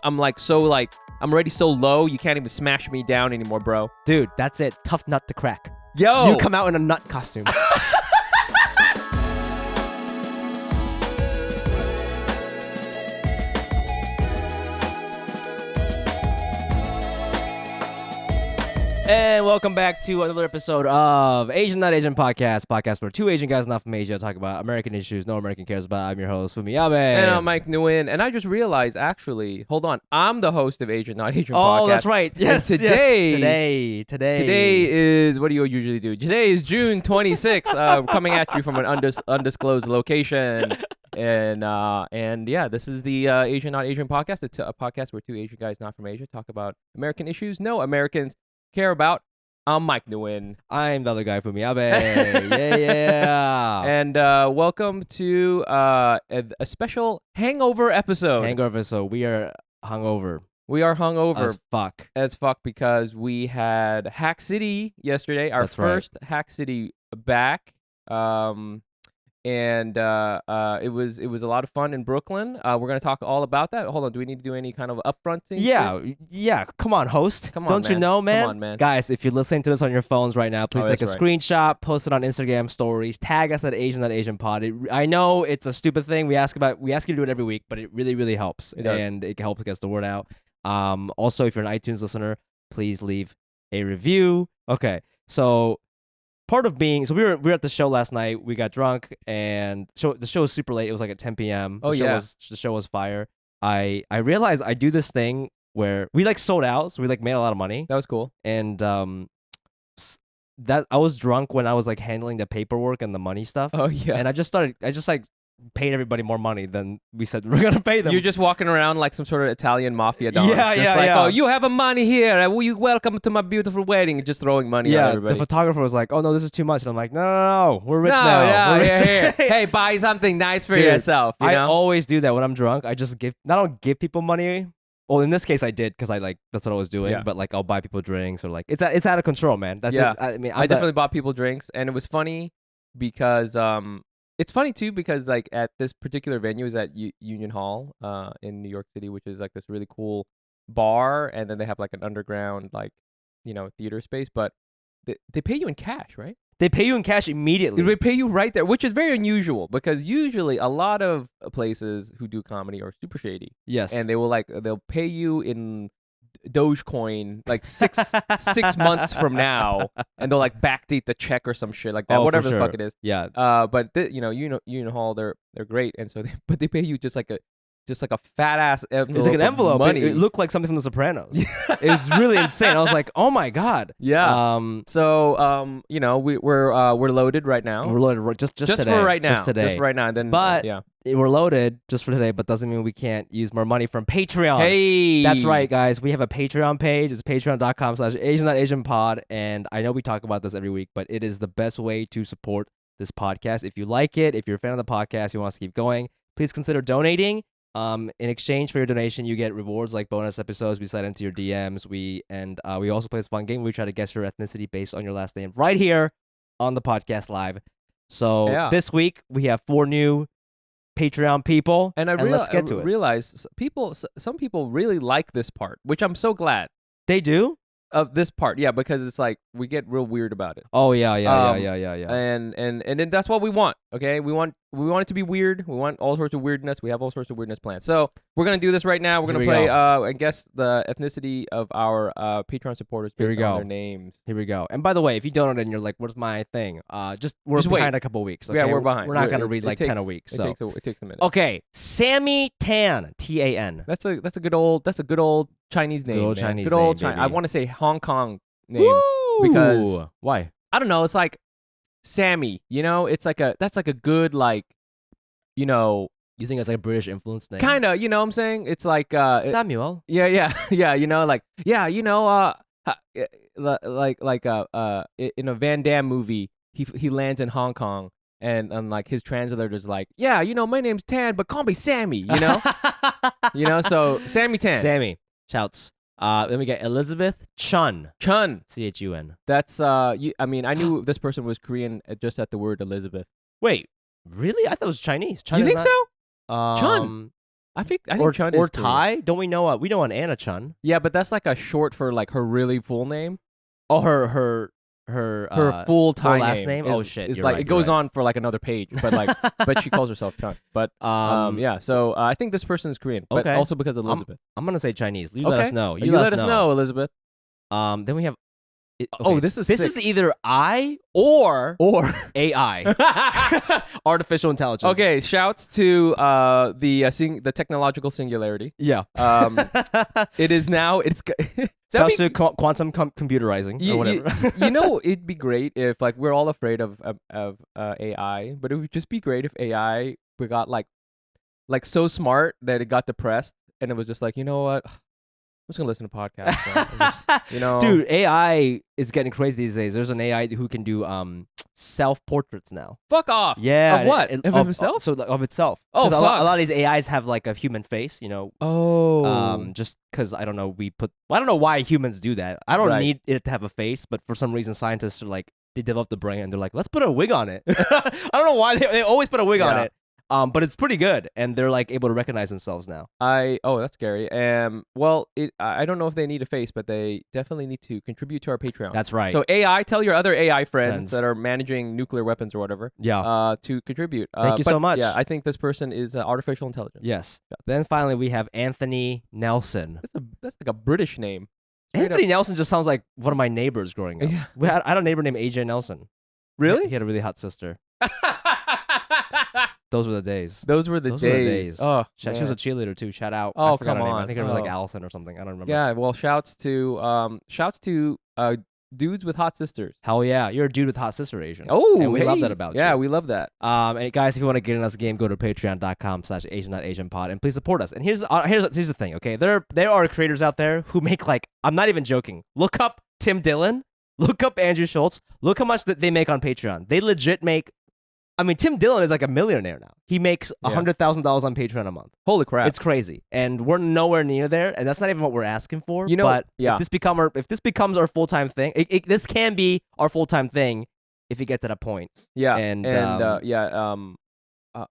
I'm like so like I'm already so low you can't even smash me down anymore, bro. Dude, that's it. Tough nut to crack. Yo, You come out in a nut costume. And welcome back to another episode of Asian Not Asian podcast where two Asian guys not from Asia talk about American issues no American cares about. I'm your host, Fumi. And I'm Mike Nguyen, and I just realized, actually, hold on, I'm the host of Asian Not Asian podcast. Oh, that's right. Yes, and today. Today is, what do you usually do? Today is June 26th, coming at you from an undisclosed location. And yeah, this is the Asian Not Asian podcast, a podcast where two Asian guys not from Asia talk about American issues no Americans care about. I'm Mike Nguyen. I'm the other guy, Fumi. Yeah. And welcome to a special hangover episode. Hangover, so we are hungover. We are hungover as fuck because we had Hack City yesterday, our first Hack City back. And it was a lot of fun in Brooklyn. We're gonna talk all about that. Hold on, do we need to do any kind of upfronting? Yeah. Come on, host. Come on, Don't man. you know, man? Come on, man. Guys, if you're listening to this on your phones right now, please take a screenshot, post it on Instagram stories, tag us at Asian Pod. I know it's a stupid thing. We ask you to do it every week, but it really, really helps. It does. And it helps get the word out. Also, if you're an iTunes listener, please leave a review. Okay, so. Part of being we were at the show last night. We got drunk and the show was super late. It was like at 10 p.m. The show was fire. I realized I do this thing where we like sold out, so we like made a lot of money. That was cool. And that I was drunk when I was like handling the paperwork and the money stuff. Oh yeah. And I just like paid everybody more money than we said we were gonna pay them. You're just walking around like some sort of Italian mafia don. Yeah. Oh, you have a money here. You welcome to my beautiful wedding. Just throwing money at everybody. The photographer was like, "Oh no, this is too much," and I'm like, "No, we're rich now. Yeah, we're rich." Hey, buy something nice for yourself. You know? I always do that when I'm drunk. I just I don't give people money. Well, in this case, I did because that's what I was doing. Yeah. But like, I'll buy people drinks or like it's out of control, man. I definitely bought people drinks, and it was funny because it's funny too because like at this particular venue is at Union Hall in New York City, which is like this really cool bar, and then they have like an underground theater space, but they pay you in cash, right? They pay you in cash immediately. They pay you right there, which is very unusual because usually a lot of places who do comedy are super shady. Yes, and they'll pay you in Dogecoin like six months from now, and they'll like backdate the check or some shit like that, whatever the fuck it is. Yeah. But Union Hall, they're great, and so they pay you just like a fat ass envelope. It's like an envelope. Money. It looked like something from The Sopranos. It was really insane. I was like, oh my god. Yeah. We're loaded right now. We're loaded just today. For right now. Just today. Just right now. And then, but yeah. We're loaded just for today, but doesn't mean we can't use more money from Patreon. Hey, that's right, guys. We have a Patreon page. It's patreon.com/AsianNotAsianPod, and I know we talk about this every week, but it is the best way to support this podcast. If you like it, if you're a fan of the podcast, you want us to keep going, please consider donating. In exchange for your donation, you get rewards like bonus episodes we slide into your DMs. We also play this fun game where we try to guess your ethnicity based on your last name right here on the podcast live. So This week we have 4 new Patreon people, and let's get to it. Realize some people really like this part, which I'm so glad they do. Of this part, yeah, because it's like we get real weird about it. Oh yeah. And that's what we want. Okay, we want it to be weird. We want all sorts of weirdness. We have all sorts of weirdness planned. So we're gonna do this right now. We're gonna play and guess the ethnicity of our Patreon supporters based on their names. Here we go. And by the way, if you don't know and you're like, "What's my thing?" We're behind a couple weeks. Okay? Yeah, we're behind. We're not gonna read like 10 a week. So it takes a minute. Okay, Sammy Tan, Tan. That's a good old Chinese name. Good old Chinese good old name, Chinese. I want to say Hong Kong name. Woo! Because why? I don't know. It's like Sammy. It's like that's like a good You think it's like a British influence name? Kind of. You know what I'm saying? It's like Samuel. Yeah. In a Van Damme movie, he lands in Hong Kong. And like his translator's like, my name's Tan, but call me Sammy, so Sammy Tan. Sammy, shouts. Then we get Elizabeth Chun. Chun. CHUN. That's, I knew this person was Korean just at the word Elizabeth. Wait, really? I thought it was Chinese. Chun you think so? Chun. I think or Chun or is Korean. Thai. Don't we know? We know an Anna Chun. Yeah, but that's like a short for like her really full name. Oh, her Full Thai last name. Is, Oh shit, is you're like right, it you're goes right. on for like another page, but like but she calls herself Chun. But yeah, so I think this person is Korean, but Okay. also because of Elizabeth. I'm gonna say Chinese. You let us know. You let us know, Elizabeth. Then we have. Oh, this is sick. either I or AI, artificial intelligence. Okay, shouts to the technological singularity. Yeah. It is now. It's Shouts to quantum computerizing or whatever. you know, it'd be great if like we're all afraid of AI, but it would just be great if AI we got like so smart that it got depressed and it was just like, you know what, I'm just gonna listen to podcasts. You know, Dude, AI is getting crazy these days. There's an AI who can do self portraits now. fuck off. Yeah, Of what? Of himself? So like, of itself. Oh, 'Cause a fuck. lot of these AIs have like a human face. You know. Oh. Just because I don't know, I don't know why humans do that. I don't Right. need it to have a face, but for some reason, scientists are like, they develop the brain and they're like, let's put a wig on it. I don't know why they always put a wig on Yeah. it. But it's pretty good, and they're like able to recognize themselves now. That's scary. Well, I don't know if they need a face, but they definitely need to contribute to our Patreon. That's right. So AI, tell your other AI friends that are managing nuclear weapons or whatever. Yeah. To contribute. Thank you so much. Yeah, I think this person is artificial intelligence. Yes. Then finally we have Anthony Nelson. That's like a British name. Anthony Nelson just sounds like one of my neighbors growing up. Yeah. I had a neighbor named AJ Nelson. Really? He had a really hot sister. Those were the days. Those were the days. Oh, She was a cheerleader too. Shout out. Oh, I forgot come her name. on. I think her was like Allison or something. I don't remember. Yeah. Well, shouts to dudes with hot sisters. Hell yeah, you're a dude with hot sister Asian. Oh, and we love hey. that about you. Yeah, we love that. And guys, if you want to get in us a game, go to patreon.com/Asian.AsianPod and please support us. And here's the thing, okay? There are creators out there who make like, I'm not even joking. Look up Tim Dillon. Look up Andrew Schultz. Look how much that they make on Patreon. They legit make. I mean, Tim Dillon is like a millionaire now. He makes $100,000 on Patreon a month. Holy crap! It's crazy, and we're nowhere near there. And that's not even what we're asking for. You know, but yeah. if this becomes our full time thing, this can be our full time thing if we get to that point. Yeah, and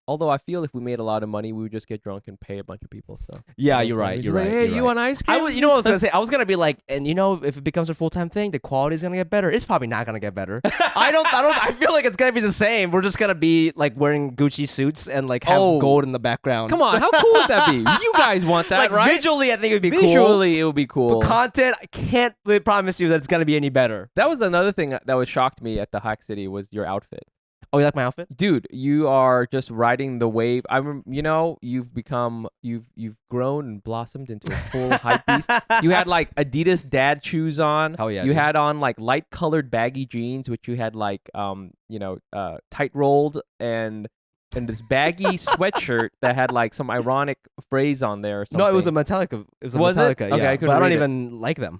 although I feel if we made a lot of money, we would just get drunk and pay a bunch of people. So yeah, you're right. You're right. Hey, you're you right. want ice cream? You know what I was gonna say? I was gonna be like, and you know, if it becomes a full time thing, the quality's gonna get better. It's probably not gonna get better. I feel like it's gonna be the same. We're just gonna be like wearing Gucci suits and like have gold in the background. Come on, how cool would that be? You guys want that, like, right? Visually, I think it would be cool. Visually, it would be cool. But content, I can't really promise you that it's gonna be any better. That was another thing that was shocked me at the Hack City was your outfit. Oh, you like my outfit? Dude, you are just riding the wave. You've grown and blossomed into a full hype beast. You had like Adidas dad shoes on. Hell yeah. You dude. had on like light colored baggy jeans, which you had like tight rolled and this baggy sweatshirt that had like some ironic phrase on there or something. No, it was a Metallica. It was a Was Metallica. it? Okay, yeah, I couldn't but I don't read it. even like them.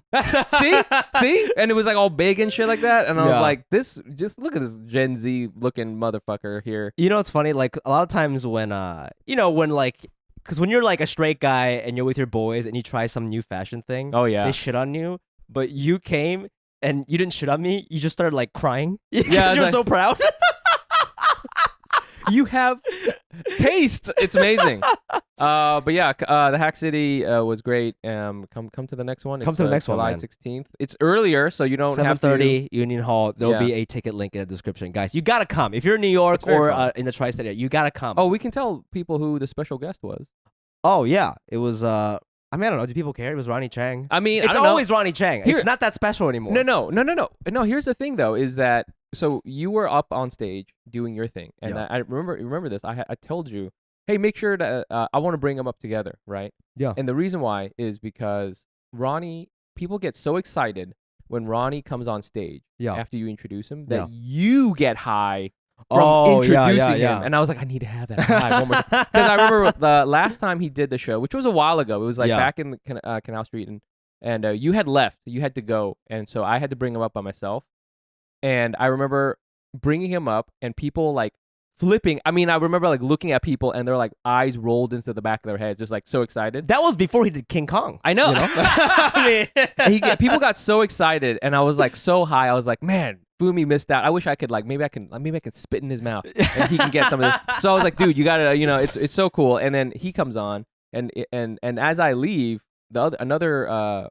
See, and it was like all big and shit like that, and I was Yeah. like, just look at this Gen Z looking motherfucker here. You know what's funny? Like a lot of times when because when you're like a straight guy and you're with your boys and you try some new fashion thing, Oh yeah, they shit on you, but you came and you didn't shit on me. You just started like crying. Yeah, because you're like- so proud. you have taste. It's amazing. But yeah, the Hack City was great. Come to the next one. Come to the next one, July man. 16th. It's earlier, so you don't have to. 7:30 Union Hall. There'll Yeah. be a ticket link in the description, guys. You gotta come if you're in New York It's very or fun. in the tri-state area. You gotta come. Oh, we can tell people who the special guest was. Oh yeah, it was. I mean, I don't know. Do people care? It was Ronnie Chang. I mean, It's I don't know. always Ronnie Chang. Here- It's not that special anymore. No. No, here's the thing though, is that so you were up on stage doing your thing, and Yeah. I remember this. I told you, hey, make sure to I want to bring them up together, right? Yeah. And the reason why is because people get so excited when Ronnie comes on stage Yeah. after you introduce him that Yeah. you get high from Oh, yeah, introducing yeah. him. And I was like, I need to have that high one more time. Because I remember the last time he did the show, which was a while ago. It was like Yeah. back in the Canal Street, and you had left. You had to go, and so I had to bring him up by myself. And I remember bringing him up, and people like flipping. I mean, I remember like looking at people, and their like eyes rolled into the back of their heads, just like so excited. That was before he did King Kong. I know. You know? I mean, People got so excited, and I was like so high. I was like, man, Fumi missed out. I wish I could like maybe I can spit in his mouth and he can get some of this. So I was like, dude, you gotta, it's so cool. And then he comes on, and as I leave, another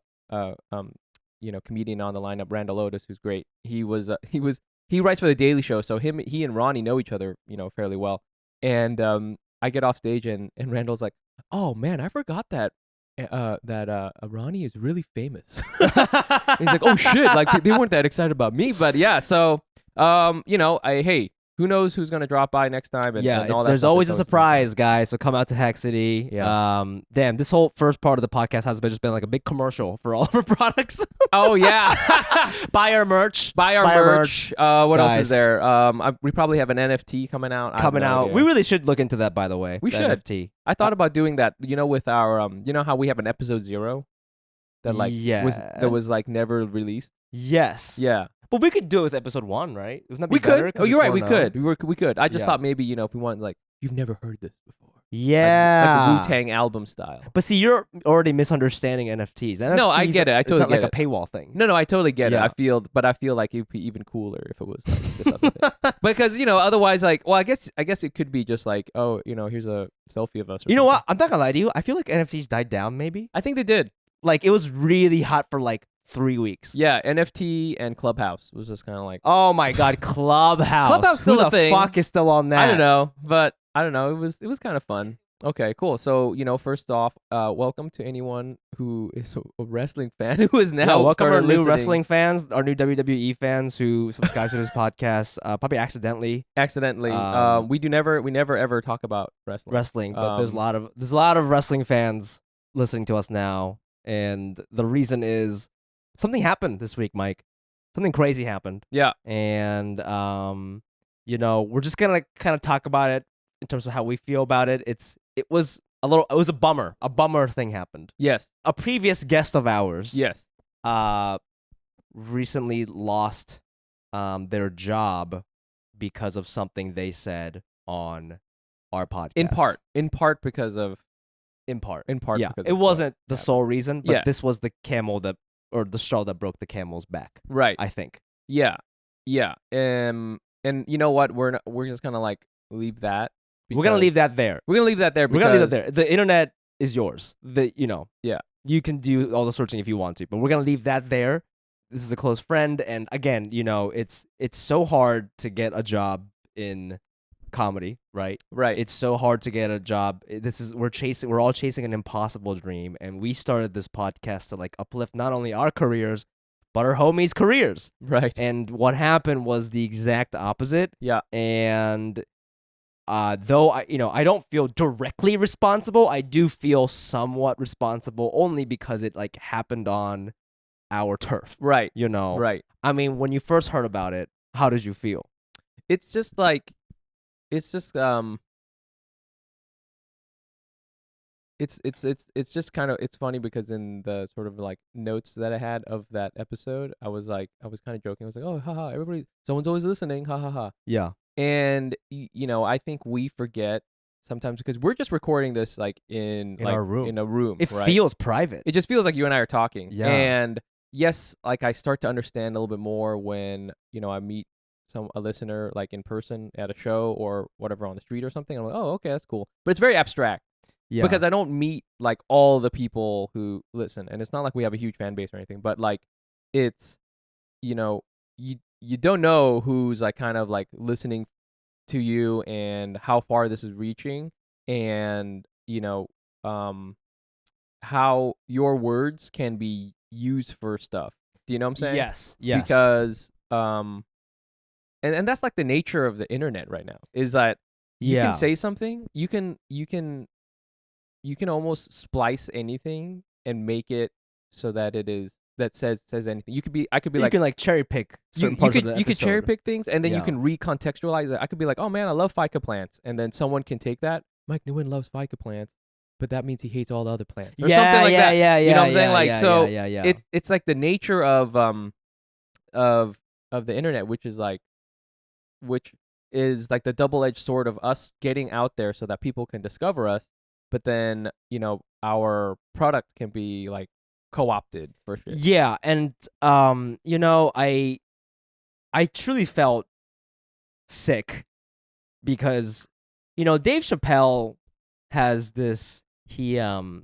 comedian on the lineup, Randall Otis, who's great. He writes for the Daily Show, so he and Ronnie know each other, fairly well. And I get off stage and Randall's like, "Oh man, I forgot that Ronnie is really famous." He's like, "Oh shit, like they weren't that excited about me." But yeah, so hey, who knows who's gonna drop by next time? And all that there's stuff. always It's a surprise, guys. So come out to Hack City. Yeah. Damn, this whole first part of the podcast has just been like a big commercial for all of our products. Oh yeah, Buy our merch. buy our merch. What else Guys. is there? We probably have an NFT coming out. I have no idea. We really should look into that, by the way. We the should. NFT. I thought about doing that. With our how we have an episode 0 that was like never released. Yes. Yeah. But we could do it with episode 1, right? Wouldn't that be We better? could. 'Cause Oh, you're it's right. We more could. known? We could. I just Yeah. thought maybe if we want like you've never heard this before. Yeah. Like a Wu-Tang album style. But see, you're already misunderstanding NFTs. No, I get it. I totally it's not get like it. a paywall thing. No, I totally get Yeah. it. I feel like it'd be even cooler if it was like this other thing. Because otherwise, like, well, I guess it could be just like, oh, here's a selfie of us. Or You know something. what? I'm not gonna lie to you. I feel like NFTs died down. Maybe I think they did. like it was really hot for like 3 weeks. Yeah, NFT and Clubhouse was just kind of like. Oh my god, Clubhouse. Clubhouse still Who a the thing. fuck is still on that? I don't know, but I don't know. It was kind of fun. Okay, cool. So first off, welcome to anyone who is a wrestling fan who is now welcome started our new listening. wrestling fans, our new WWE fans who subscribe to this podcast, probably accidentally. Accidentally, we never ever talk about wrestling. But there's a lot of wrestling fans listening to us now, and the reason is something happened this week, Mike. Something crazy happened. Yeah, And we're just gonna kind of talk about it in terms of how we feel about it. It was a bummer. A bummer thing happened. yes, A previous guest of ours, yes, recently lost their job because of something they said on our podcast. in part because of In part. yeah. Because Because it of wasn't what the happened. sole reason, but Yeah. this was the straw that broke the camel's back. Right. I think. Yeah. And you know what? We're just gonna like leave that. We're gonna leave that there. We're gonna leave that there. We're gonna leave that there. The internet is yours. Yeah. You can do all the searching if you want to, but we're gonna leave that there. This is a close friend, and again, it's so hard to get a job in comedy, right? Right. It's so hard to get a job. We're all chasing an impossible dream, and we started this podcast to like uplift not only our careers, but our homies' careers. right. And what happened was the exact opposite. Yeah. And though I don't feel directly responsible, I do feel somewhat responsible only because it like happened on our turf. Right. Right. I mean, when you first heard about it, how did you feel? It's just like, it's just it's just kind of, it's funny because in the sort of like notes that I had of that episode, I was kind of joking. I was like, oh, haha, someone's always listening, ha ha ha. Yeah. And I think we forget sometimes because we're just recording this like in our room. in a room. It right? feels private. It just feels like you and I are talking. Yeah. And yes, like I start to understand a little bit more when I meet a listener like in person at a show or whatever on the street or something. I'm like, oh, okay, that's cool. But it's very abstract. Yeah. Because I don't meet like all the people who listen, and it's not like we have a huge fan base or anything. But like, it's you don't know who's like kind of like listening to you and how far this is reaching, and how your words can be used for stuff. Do you know what I'm saying? Yes. Because and that's like the nature of the internet right now, is that you can say something, you can almost splice anything and make it so that it is that says anything. I could be you like, can like cherry pick certain parts of the you could cherry episode. pick things, and then you Yeah. can recontextualize it. I could be like, oh man, I love ficus plants, and then someone can take that. Mike Nguyen loves ficus plants, but that means he hates all the other plants, or something like that. Yeah. You know what I'm saying? Yeah, Like, yeah, so yeah. it's like the nature of the internet, which is like the double-edged sword of us getting out there so that people can discover us, but then our product can be like co-opted for sure. Yeah, and I truly felt sick because Dave Chappelle has this. he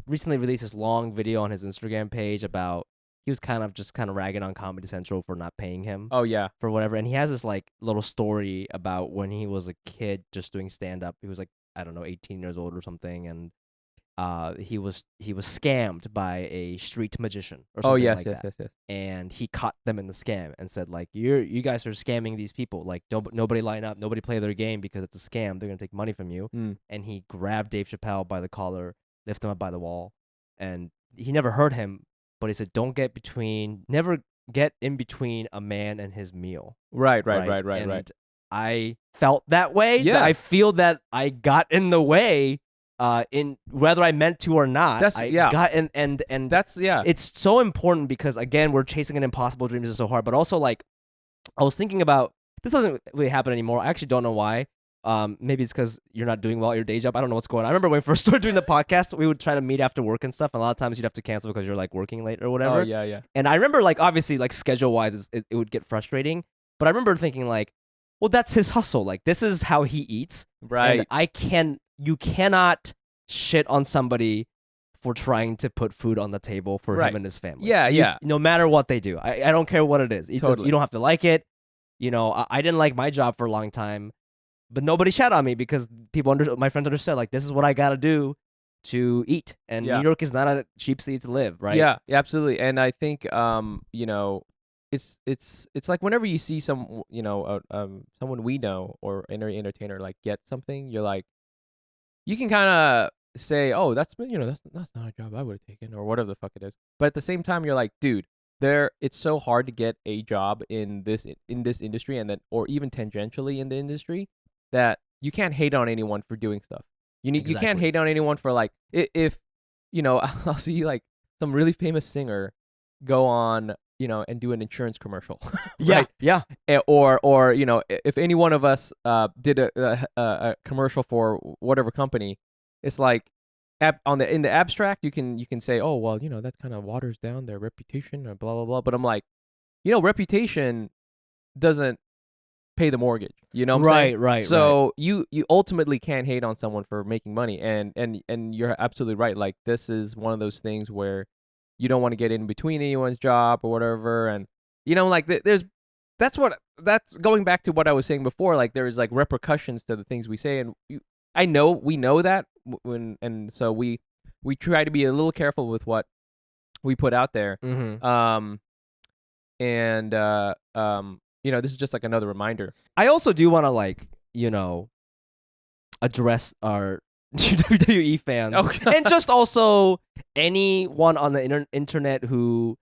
recently released this long video on his Instagram page about he was kind of ragging on Comedy Central for not paying him Oh yeah. for whatever, and he has this like little story about when he was a kid just doing stand up. He was like, I don't know, 18 years old or something, and he was scammed by a street magician or Oh something yes, like yes, that. yes, yes. And he caught them in the scam and said like, you guys are scamming these people, like nobody line up, nobody play their game because it's a scam, they're gonna take money from you. Mm. And he grabbed Dave Chappelle by the collar, lift him up by the wall, and he never hurt him, but he said, never get in between a man and his meal. Right. And I felt that way. Yeah. I feel that I got in the way, in whether I meant to or not. That's got and that's it's so important because again, we're chasing an impossible dream. This is so hard, but also like I was thinking about this doesn't really happen anymore. I actually don't know why. Maybe it's because you're not doing well at your day job. I don't know what's going on. I remember when we first started doing the podcast, we would try to meet after work and stuff. And a lot of times you'd have to cancel because you're like working late or whatever. Oh yeah. And I remember like obviously like schedule wise, it would get frustrating. But I remember thinking like, well, that's his hustle. Like this is how he eats. Right. And you cannot shit on somebody for trying to put food on the table for Right. him and his family. Yeah. No matter what they do, I don't care what it is. Totally. You don't have to like it. You know, I didn't like my job for a long time, but nobody shat on me because my friends understood like this is what I gotta do to eat. And Yeah. New York is not a cheap city to live, right? Yeah, absolutely. And I think it's like whenever you see someone we know or entertainer like get something, you're like, you can kind of say, oh, that's not a job I would have taken or whatever the fuck it is. But at the same time, you're like, dude, it's so hard to get a job in this industry and then or even tangentially in the industry that you can't hate on anyone for doing stuff. You can't Exactly. hate on anyone for like if I'll see like some really famous singer go on and do an insurance commercial. Right? Yeah. Or if any one of us did a commercial for whatever company, it's like in the abstract you can say, oh well, that kind of waters down their reputation or blah blah blah. But I'm like, reputation doesn't pay the mortgage. You know what I'm saying? Right. So you ultimately can't hate on someone for making money, and you're absolutely right. Like this is one of those things where you don't want to get in between anyone's job or whatever, and like that's going back to what I was saying before. Like there's like repercussions to the things we say, and we know that so we try to be a little careful with what we put out there. Mm-hmm. This is just like another reminder. I also do want to like, address our WWE fans, and just also anyone on the internet who,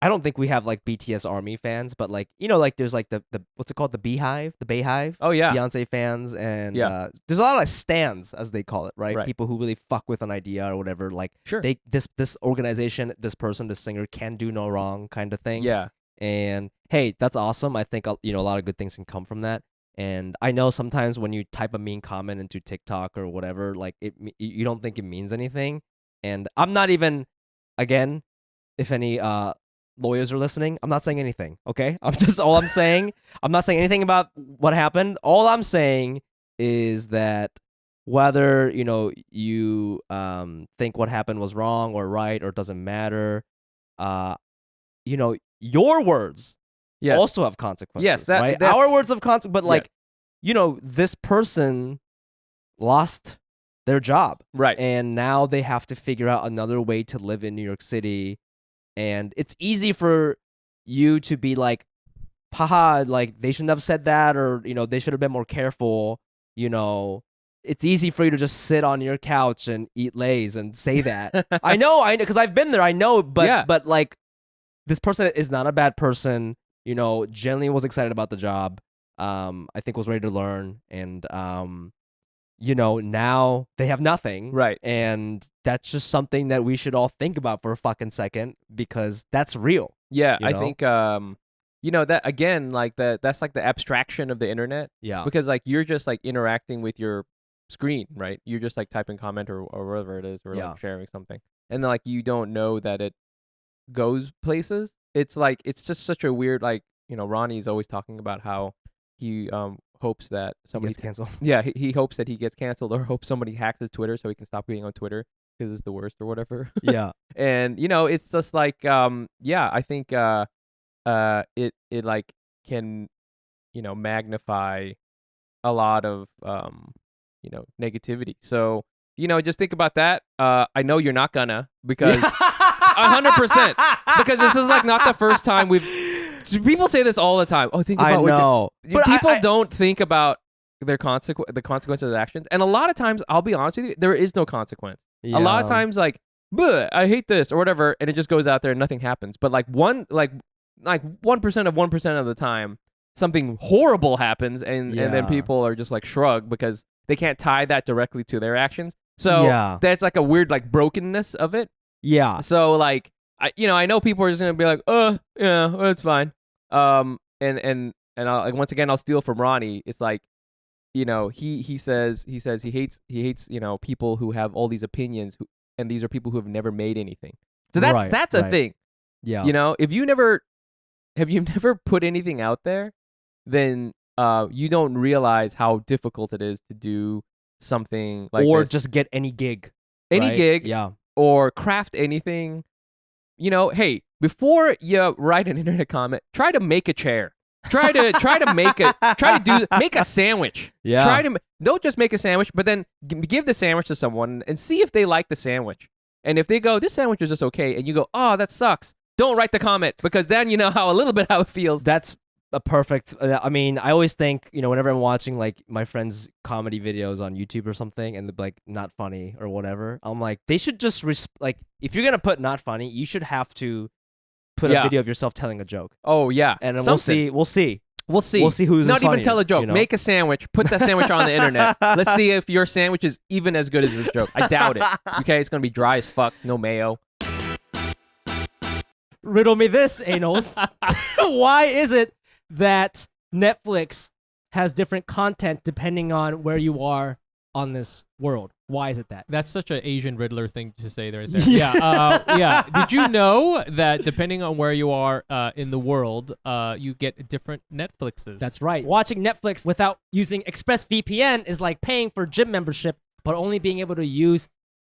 I don't think we have like BTS Army fans, but like like there's like the what's it called, the Bayhive. Oh yeah, Beyonce fans, and yeah. There's a lot of like stans as they call it, right? Right. People who really fuck with an idea or whatever. Like sure, this organization, this person, this singer can do no wrong, kind of thing. Yeah. And hey, that's awesome. I think a lot of good things can come from that. And I know sometimes when you type a mean comment into TikTok or whatever, like you don't think it means anything. And I'm not even, again, if any lawyers are listening, I'm not saying anything. Okay, I'm not saying anything about what happened. All I'm saying is that whether you think what happened was wrong or right or doesn't matter, your words also have consequences. Yes, right? Our words have consequences, but like, this person lost their job. Right. And now they have to figure out another way to live in New York City. And it's easy for you to be like, haha, like they shouldn't have said that, or, they should have been more careful. It's easy for you to just sit on your couch and eat Lay's and say that. I know, because I've been there. I know, but like, this person is not a bad person. Genuinely was excited about the job. I think was ready to learn, and now they have nothing. Right. And that's just something that we should all think about for a fucking second, because that's real. Yeah, I think that again, like that's like the abstraction of the internet. Yeah. Because like you're just like interacting with your screen, right? You're just like typing comment or whatever it is, or like sharing something, and then like you don't know that it goes places. It's like it's just such a weird, like, Ronnie's always talking about how he hopes that somebody gets canceled. Yeah, he hopes that he gets canceled, or hopes somebody hacks his Twitter so he can stop being on Twitter. because it's the worst or whatever. Yeah. And it's just like I think it like can magnify a lot of negativity. So just think about that. I know you're not gonna, because 100%, because this is like not the first time people say this all the time. Oh, think about I know. But people don't think about the consequences of their actions, and a lot of times, I'll be honest with you, there is no consequence. A lot of times, like, I hate this or whatever, and it just goes out there and nothing happens. But like 1% of 1% of the time, something horrible happens, and then people are just like shrug because they can't tie that directly to their actions. So that's like a weird like brokenness of it. Yeah. So like I know people are just gonna be like, it's fine. And I'll, once again, I'll steal from Ronnie. It's like, he says he hates people who have all these opinions, and these are people who have never made anything. So that's a thing. Yeah. If you never put anything out there, then you don't realize how difficult it is to do something like or this. just get any gig. Gig. Yeah. Or craft anything. Hey, before you write an internet comment, try to make a chair. Try to make a sandwich. Yeah. Don't just make a sandwich, but then give the sandwich to someone and see if they like the sandwich. And if they go, this sandwich is just okay, and you go, oh, that sucks, don't write the comment, because then you know how it feels. That's a perfect. I mean, I always think, whenever I'm watching like my friends' comedy videos on YouTube or something, and they're like not funny or whatever, I'm like, they should just like, if you're gonna put not funny, you should have to put a video of yourself telling a joke. Oh yeah, and then we'll see who's not funnier, even tell a joke. Make a sandwich, put that sandwich on the internet. Let's see if your sandwich is even as good as this joke. I doubt it. Okay, it's gonna be dry as fuck, no mayo. Riddle me this, Anos. Why is it that Netflix has different content depending on where you are on this world? Why is it that? That's such an Asian Riddler thing to say there. Yeah. Did you know that depending on where you are in the world, you get different Netflixes? That's right. Watching Netflix without using ExpressVPN is like paying for gym membership, but only being able to use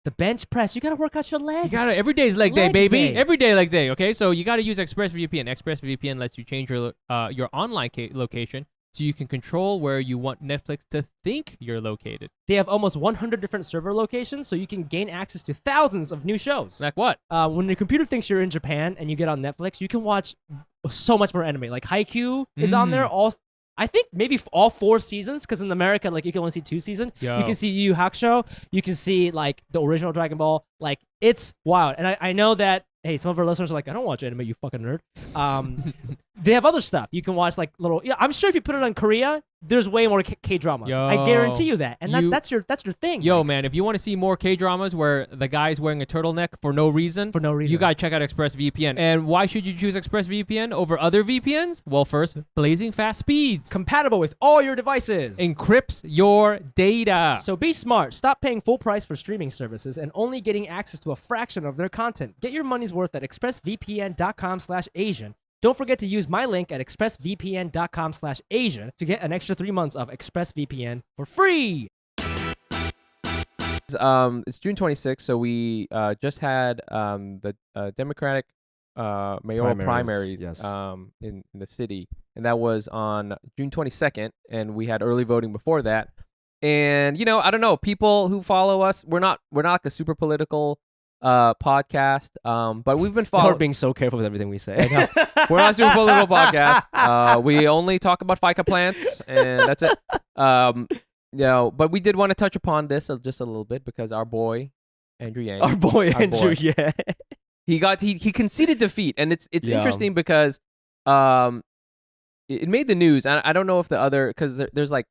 the bench press. You gotta work out your legs. You gotta, every day's leg day, baby. Day. Every day leg day. Okay, so you gotta use ExpressVPN. ExpressVPN lets you change your online location, so you can control where you want Netflix to think you're located. They have almost 100 different server locations, so you can gain access to thousands of new shows. Like what? When your computer thinks you're in Japan and you get on Netflix, you can watch so much more anime. Like Haikyuu is on there. I think maybe all 4 seasons, because in America, like, you can only see 2 seasons. Yo. You can see Yu Yu Hakusho. You can see, like, the original Dragon Ball. Like, it's wild. And I know that, hey, some of our listeners are like, I don't watch anime, you fucking nerd. They have other stuff. You can watch, like, little... Yeah, I'm sure if you put it on Korea, there's way more K-dramas. I guarantee you that. And that's your thing. Yo, man, if you want to see more K-dramas where the guy's wearing a turtleneck for no reason, you gotta check out ExpressVPN. And why should you choose ExpressVPN over other VPNs? Well, first, blazing fast speeds. Compatible with all your devices. Encrypts your data. So be smart. Stop paying full price for streaming services and only getting access to a fraction of their content. Get your money's worth at expressvpn.com/Asian. Don't forget to use my link at expressvpn.com/Asian to get an extra 3 months of ExpressVPN for free. It's June 26th, so we just had the Democratic mayoral primaries yes. in the city, and that was on June 22nd, and we had early voting before that. And I don't know, people who follow us, we're not like a super political podcast, but we've been following. We're being so careful with everything we say. We're not a super political podcast. We only talk about ficus plants, and that's it. But we did want to touch upon this just a little bit, because our boy Andrew Yang, he conceded defeat, and it's interesting because it made the news, and I don't know if the other, because there's like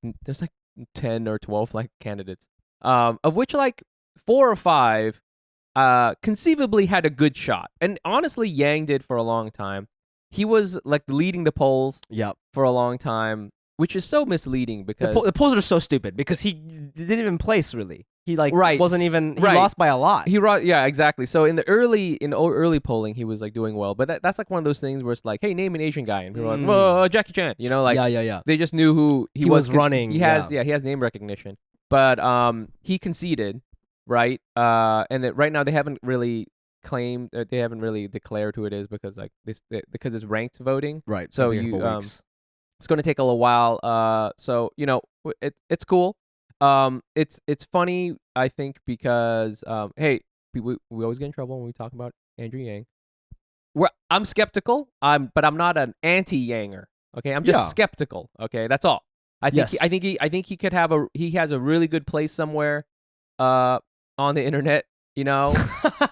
10 or 12 like candidates, of which like 4 or 5 conceivably had a good shot. And honestly, Yang did for a long time. He was like leading the polls for a long time, which is so misleading, because the polls are so stupid, because he didn't even place really. He wasn't even, he lost by a lot. Yeah, exactly. So in early polling, he was like doing well, but that's like one of those things where it's like, hey, name an Asian guy, and people are like, whoa, Jackie Chan, They just knew who he was running. He has name recognition, but he conceded. right? And right now they haven't really claimed, they haven't really declared who it is because like because it's ranked voting. Right. So I think a couple you weeks. it's going to take a little while. So it's cool. It's funny I think because hey, we always get in trouble when we talk about Andrew Yang. I'm skeptical. But I'm not an anti-Yanger. Okay, I'm just skeptical. Okay, that's all. I think I think he could have he has a really good place somewhere, on the internet. You know,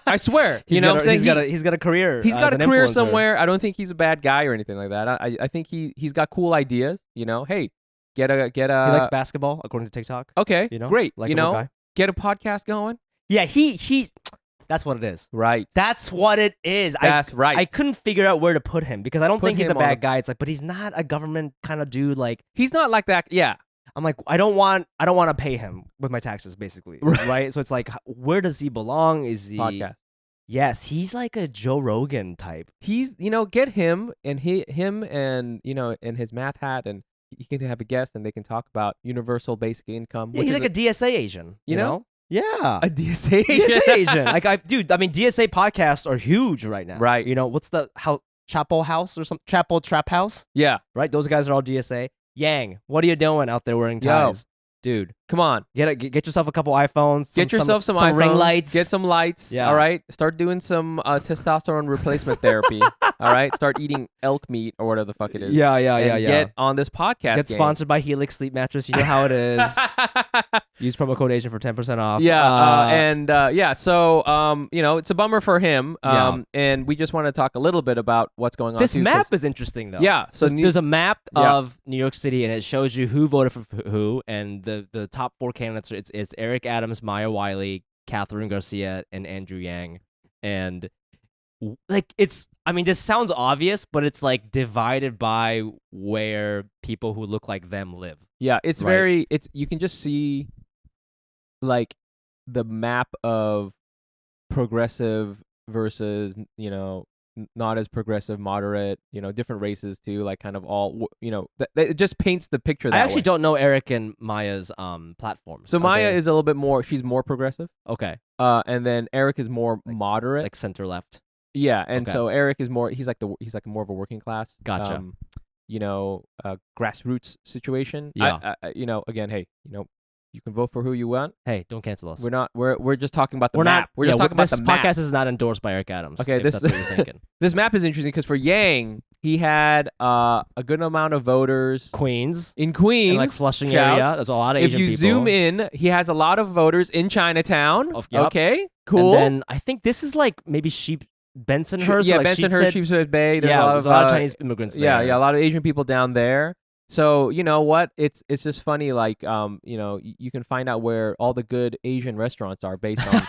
I swear. You know what I'm saying? He's got a career. He's got as a an career influencer. somewhere. I don't think he's a bad guy or anything like that. I think he's got cool ideas. You know, hey, get a. He likes basketball according to TikTok. Okay, You know, great. like You a little know, guy. get a podcast going. Yeah, he's. That's what it is. Right. That's what it is. That's right. I couldn't figure out where to put him because I don't Put think he's a him on bad guy. It's like, but he's not a government kind of dude. Like, He's not like that. Yeah. I'm like, I don't want to pay him with my taxes, basically, right? So it's like, where does he belong? Is he Podcast. Yes, he's like a Joe Rogan type. He's get him and him and and his math hat, and he can have a guest and they can talk about universal basic income. Yeah, which he's is like a DSA Asian. You know? Yeah. a DSA. DSA Asian. Like I mean, DSA podcasts are huge right now. Right. You know, what's the Chapel House or some Chapel Trap House? Yeah. Right? Those guys are all DSA. Yang, what are you doing out there wearing ties? Dude, Come on. get yourself a couple iPhones. Get yourself some iPhones, ring lights. Get some lights. Yeah. All right. Start doing some testosterone replacement therapy. All right. Start eating elk meat or whatever the fuck it is. Yeah. Get on this podcast. Get sponsored by Helix Sleep Mattress. You know how it is. Use promo code Asian for 10% off. Yeah. So it's a bummer for him. Yeah. And we just want to talk a little bit about what's going on. This too, map is interesting though. Yeah. So there's a map Yeah. of New York City, and it shows you who voted for who, and the top 4 candidates. It's Eric Adams, Maya Wiley, Catherine Garcia, and Andrew Yang. And like I mean, this sounds obvious, but it's like divided by where people who look like them live. Yeah, it's Right. you can just see like the map of progressive versus, not as progressive, moderate, different races too, like kind of all, it just paints the picture that I actually way. don't know Eric and Maya's platforms. So Are Maya they- is a little bit more, she's more progressive. okay, And then Eric is more moderate. like center left. Yeah, and okay. so Eric is more, he's like more of a working class. Gotcha. Grassroots situation. Yeah. Again, hey, you can vote for who you want. Hey, don't cancel us. We're just talking about the We're map. not. We're just talking about this the map. podcast is not endorsed by Eric Adams. Okay, if this- that's what you're thinking. This map is interesting because for Yang, he had a good amount of voters Queens, in Queens, and like Flushing shouts. area. There's a lot of If Asian you people. zoom in, he has a lot of voters in Chinatown. Yep. Okay, cool. And then I think this is like maybe Bensonhurst. yeah, or like Bensonhurst, Sheepshead. Sheepshead Bay. There's Yeah, there's a lot of uh, Chinese immigrants there. Yeah, a lot of Asian people down there. So you know what? It's just funny. Like you can find out where all the good Asian restaurants are based on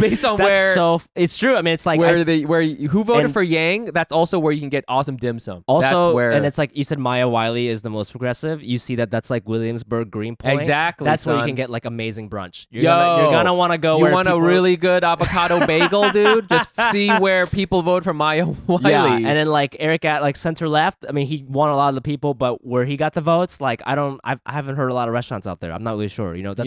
based on where. So it's true. I mean, it's like who voted and- for Yang? That's also where you can get awesome dim sum. also, that's where, and it's like you said, Maya Wiley is the most progressive. You see that's like Williamsburg, Greenpoint. exactly. That's where you son. can get like amazing brunch. You're Yo, gonna want to go. You where want a people- really good avocado bagel, dude? Just see where people vote for Maya Wiley. Yeah, and then like Eric at like center left. I mean, he won a lot of the people, but where he got the votes, like I haven't heard a lot of restaurants out there. I'm not really sure. That's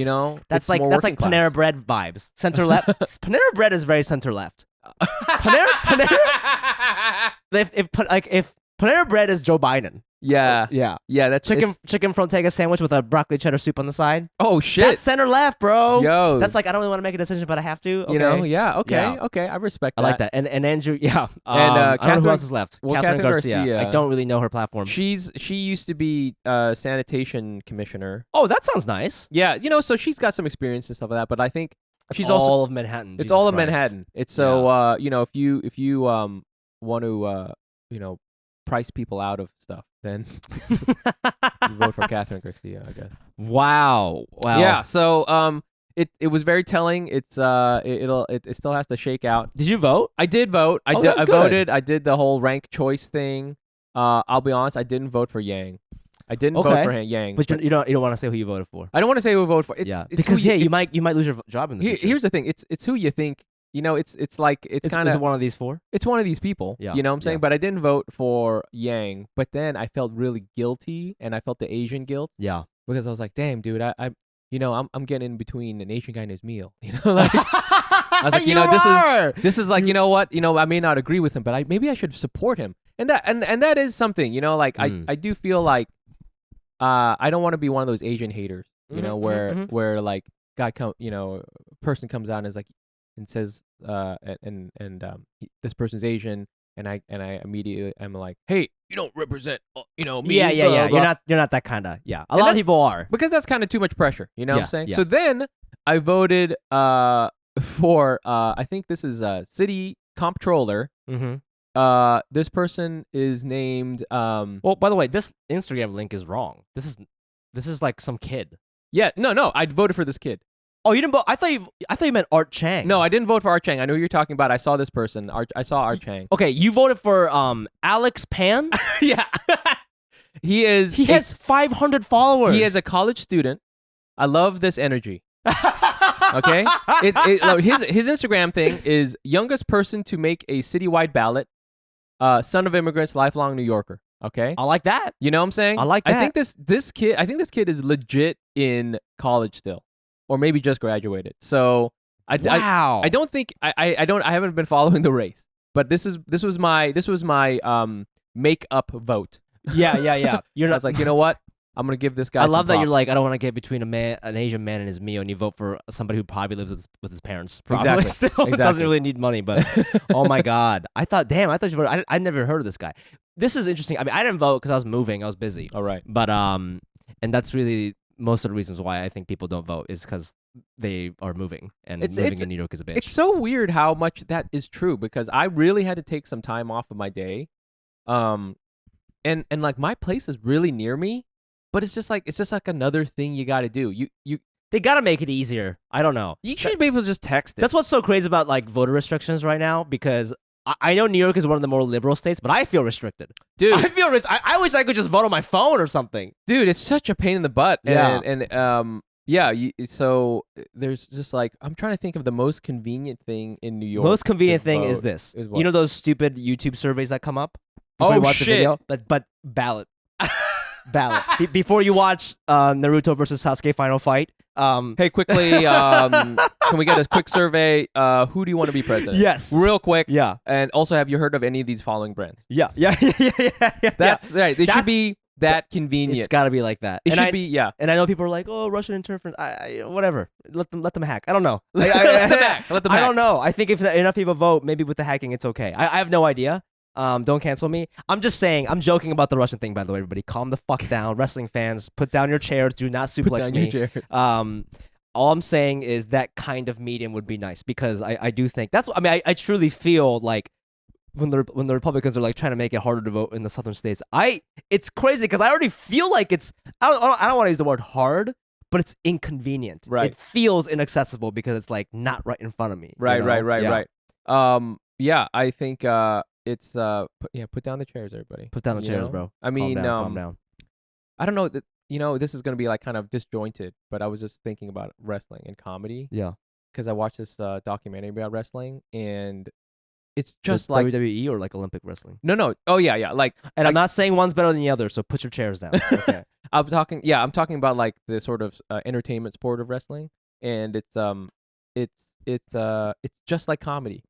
it's like more that's like working Panera class. Bread vibes. Center left. Panera Bread is very center left. Panera. If Panera Bread is Joe Biden. yeah, that's Chicken it's- Frontega sandwich with a broccoli cheddar soup on the side. Oh shit, That's center left, bro. yo, That's like I don't really want to make a decision, but I have to. Okay. okay, Yeah. okay, I respect I that. like that. And Andrew, yeah. And, I don't know who Catherine- else is left. well, Catherine Catherine Garcia. Garcia. I don't really know her platform. She used to be sanitation commissioner. Oh, that sounds nice. Yeah, so she's got some experience and stuff like that. But I think she's all also of Manhattan. it's Jesus all of Christ. Manhattan. It's so if you want to price people out of stuff, then you vote for Catherine Garcia, I guess. Wow. Yeah. So it was very telling. It's it still has to shake out. Did you vote? I did vote. I that's good. voted. I did the whole rank choice thing. I'll be honest. I didn't vote for Yang. I didn't vote Okay. for Yang. But you don't want to say who you voted for. I don't want to say who I voted for. It's, yeah. it's Because who you it's- might lose your job in the future. Here's the thing. It's who you think. It's like it's kind is it of one of these 4? it's one of these people. Yeah, You know what I'm saying? yeah. But I didn't vote for Yang. But then I felt really guilty, and I felt the Asian guilt Yeah. because I was like, damn, dude, I'm getting in between an Asian guy and his meal. Like I was like, this is like, you know what, I may not agree with him, but maybe I should support him, and that is something, like I do feel like I don't want to be one of those Asian haters, where like person comes out and is like and says this person's Asian. And I immediately am like, hey, you don't represent, me. Yeah. Blah, blah. You're not that kind of. Yeah, a lot of people are, because that's kind of too much pressure. You know what I'm saying? Yeah. So then I voted for I think this is city comptroller. Mm-hmm. This person is named. Well, by the way, this Instagram link is wrong. This is like some kid. Yeah, no, I voted for this kid. Oh, you didn't vote? I thought you meant Art Chang. No, I didn't vote for Art Chang. I know who you're talking about. I saw this person. I saw Art Chang. Okay, you voted for Alex Pan? Yeah. He has 500 followers. He is a college student. I love this energy. Okay? His Instagram thing is youngest person to make a citywide ballot, son of immigrants, lifelong New Yorker. Okay? I like that. You know what I'm saying? I like that. I think this kid is legit in college still. Or maybe just graduated. So I don't think I haven't been following the race. But this was my make up vote. Yeah. I was like, you know what? I'm gonna give this guy. I love that props. you're like, I don't want to get between an Asian man and his meal, and you vote for somebody who probably lives with his parents. Probably Exactly. still doesn't really need money, but oh my god, I thought you voted. I never heard of this guy. This is interesting. I mean, I didn't vote because I was moving. I was busy. All right. But and that's really most of the reasons why I think people don't vote is because they are moving, and moving in New York is a bitch. It's so weird how much that is true, because I really had to take some time off of my day, and like my place is really near me, but it's just like another thing you got to do. They gotta make it easier. I don't know. You should be able to just text it. That's what's so crazy about like voter restrictions right now, because I know New York is one of the more liberal states, but I feel restricted. Dude, I wish I could just vote on my phone or something. Dude, it's such a pain in the butt. Yeah. So there's just like, I'm trying to think of the most convenient thing in New York. Most convenient thing vote is this. what? You know those stupid YouTube surveys that come up before you watch the video? But ballot. Ballot. Before you watch Naruto versus Sasuke final fight. Hey, quickly, can we get a quick survey? Who do you want to be president? Yes. Real quick. Yeah. And also, have you heard of any of these following brands? Yeah. That's right. They should be that convenient. It's got to be like that. It should be, yeah. And I know people are like, oh, Russian interference. Whatever. Let them hack. I don't know. Let them hack. I don't know. I think if enough people vote, maybe with the hacking, it's okay. I have no idea. Don't cancel me. I'm just saying. I'm joking about the Russian thing, by the way. Everybody, calm the fuck down. Wrestling fans, put down your chairs. Do not suplex me. All I'm saying is that kind of medium would be nice, because I do think that's. I mean, I truly feel like when the Republicans are like trying to make it harder to vote in the southern states, it's crazy because I already feel like it's. I don't want to use the word hard, but it's inconvenient. Right. It feels inaccessible because it's like not right in front of me. Right. Yeah. Yeah. I think it's put down the chairs, everybody. Put down the chairs, bro. I mean, calm down. I don't know that. This is gonna be like kind of disjointed, but I was just thinking about wrestling and comedy. Yeah. Because I watched this documentary about wrestling, and it's just like WWE or like Olympic wrestling. No. Oh yeah. Like, and I'm not saying one's better than the other, so put your chairs down. Okay. I'm talking about like the sort of entertainment sport of wrestling, and it's just like comedy.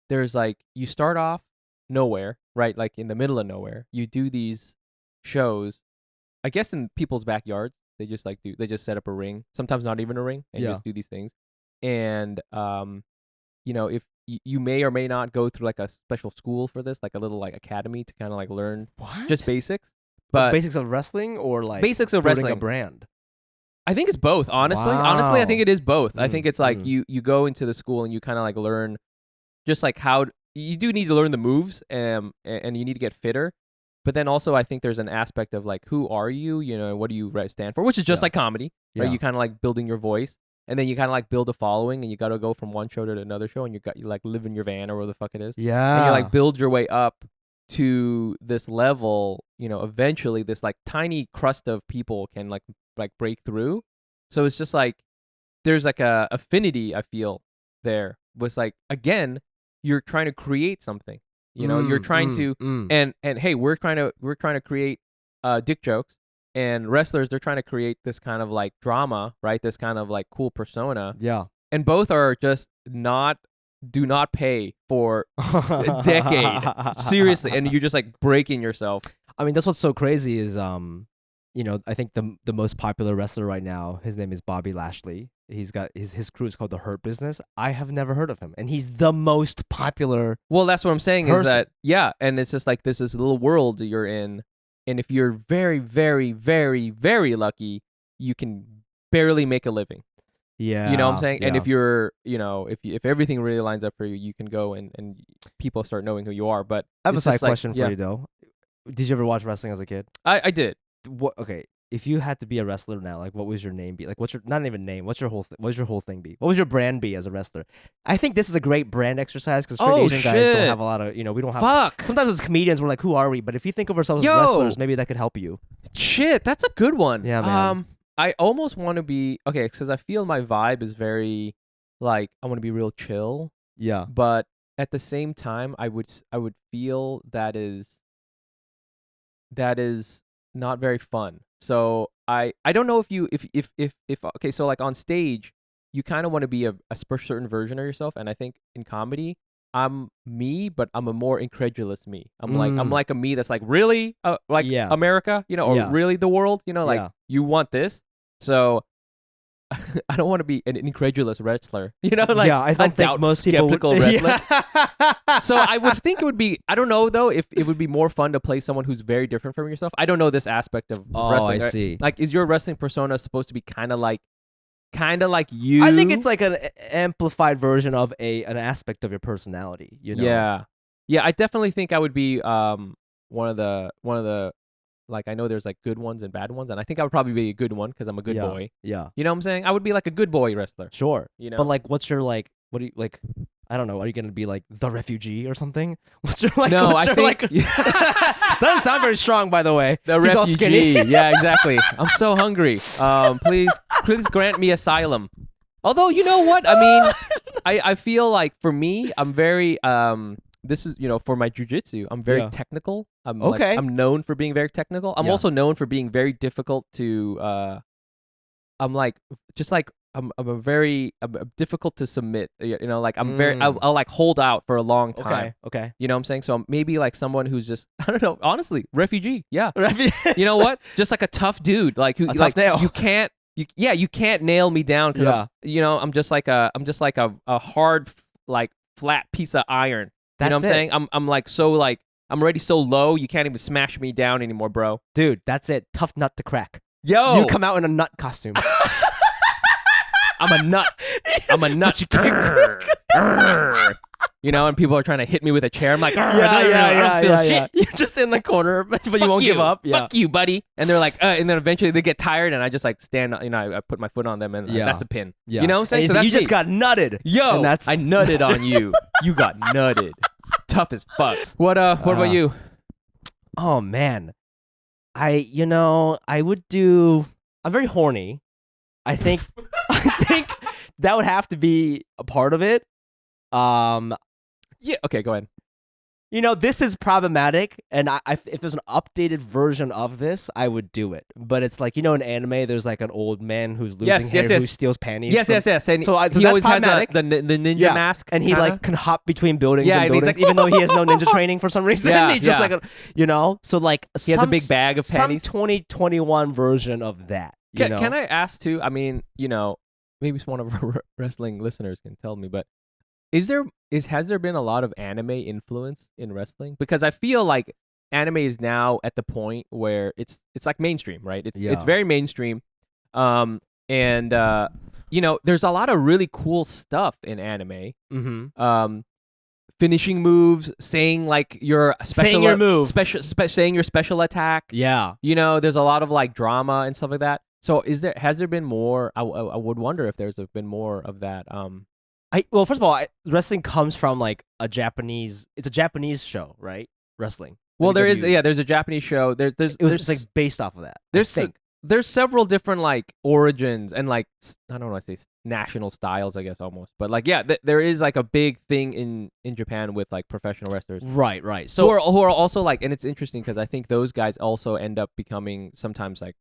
There's like, you start off nowhere, right? Like in the middle of nowhere. You do these shows, I guess in people's backyards. They just set up a ring, sometimes not even a ring, and just do these things. And if you may or may not go through like a special school for this, like a little like academy to kind of like learn just basics. But basics of wrestling, or like basics of building wrestling, a brand. I think it's both, honestly. Wow. Honestly, I think it is both. I think it's like mm. you go into the school and you kind of like learn just like how you do need to learn the moves, and you need to get fitter. But then also I think there's an aspect of like, who are you? What do you stand for? Which is just like comedy, right? Yeah. You kind of like building your voice, and then you kind of like build a following, and you got to go from one show to another show, and you like live in your van or where the fuck it is. Yeah. And you like build your way up to this level, eventually this like tiny crust of people can like break through. So it's just like there's like a affinity I feel there was like, again, you're trying to create something. You're trying to and hey, we're trying to create dick jokes, and wrestlers, they're trying to create this kind of like drama, right? This kind of like cool persona, Yeah. and both are just do not pay for a decade. Seriously, and you're just like breaking yourself. I mean, that's what's so crazy is I think the most popular wrestler right now, his name is Bobby Lashley. He's got his crew is called the Hurt Business. I have never heard of him, and he's the most popular. Well, that's what I'm saying person. is that and it's just like this little world you're in, and if you're very, very, very, very lucky, you can barely make a living. Yeah, you know what I'm saying? Yeah. And if you're, if everything really lines up for you, you can go and people start knowing who you are. But I have a it's side just like, question for you though. Did you ever watch wrestling as a kid? I did. What? Okay, if you had to be a wrestler now, like, what was your name be? Like, what's your not even name? What's your whole thing be? What was your brand be as a wrestler? I think this is a great brand exercise because straight Asian guys don't have a lot of, we don't have. Fuck. Sometimes as comedians, we're like, who are we? But if you think of ourselves as wrestlers, maybe that could help you. Shit, that's a good one. Yeah, man. I almost want to be because I feel my vibe is very, like, I want to be real chill. Yeah. But at the same time, I would feel that is not very fun. So I don't know if okay, so like on stage, you kind of want to be a certain version of yourself, and I think in comedy, I'm me, but I'm a more incredulous me. I'm like a me that's like, really, America, or really the world, like you want this. So I don't want to be an incredulous wrestler, like I don't think most people skeptical wrestler. So I would think it would be, I don't know though, if it would be more fun to play someone who's very different from yourself. I don't know this aspect of wrestling. I see. Like, is your wrestling persona supposed to be kind of like you? I think it's like an amplified version of an aspect of your personality. Yeah. I definitely think I would be one of the. Like, I know there's like good ones and bad ones, and I think I would probably be a good one because I'm a good boy. Yeah. You know what I'm saying? I would be like a good boy wrestler. Sure. But like, what's your what do you like? I don't know. Are you gonna be like the refugee or something? What's your like? No, I think doesn't sound very strong, by the way. The He's refugee. all skinny. Yeah, exactly. I'm so hungry. Please grant me asylum. Although, you know what? I mean, I feel like for me, I'm very this is, for my jujitsu, I'm very technical. I'm known for being very technical. I'm also known for being very difficult to I'm difficult to submit. Like I'm very I'll like hold out for a long time. Okay. You know what I'm saying? So I'm maybe like someone who's just, I don't know, honestly, refugee. Yeah. You know what? Just like a tough dude, like who like you can't nail me down because I'm just like a hard, like, flat piece of iron. You know what I'm saying? I'm like so like I'm already so low you can't even smash me down anymore, bro. Dude, that's it. Tough nut to crack. Yo, you come out in a nut costume. I'm a nut. I'm a nut. And people are trying to hit me with a chair. I'm like, I don't feel shit. You're just in the corner, but you won't give up. Yeah. Fuck you, buddy. And they're like, and then eventually they get tired, and I just like stand. I put my foot on them, and that's a pin. Yeah. You know what I'm saying? So you just got nutted. Yo, I nutted on you. You got nutted. Tough as fuck. What about you? Oh man, I would do. I'm very horny. I think that would have to be a part of it. Yeah. Okay. Go ahead. This is problematic, and if there's an updated version of this, I would do it. But it's like, in anime, there's like an old man who's losing hair who steals panties. Yes. And so he always has the ninja mask, and he like can hop between buildings and buildings, even though he has no ninja training for some reason. He just like so like he has a big bag of panties. Some 2021 version of that. Can I ask too? I mean, maybe one of our wrestling listeners can tell me, but has there been a lot of anime influence in wrestling? Because I feel like anime is now at the point where it's like mainstream, right? It's very mainstream. And there's a lot of really cool stuff in anime. Mm-hmm. Finishing moves, saying like your special saying your move, saying your special attack. Yeah. There's a lot of like drama and stuff like that. So has there been more? I would wonder if there's been more of that. Well, first of all, wrestling comes from like it's a Japanese show, right? Wrestling. Well, there's a Japanese show. There's just like based off of that. there's several different like origins and like I don't know what I say national styles, I guess almost. But like yeah, there is like a big thing in Japan with like professional wrestlers. Right. So So who are also like, and it's interesting because I think those guys also end up becoming sometimes like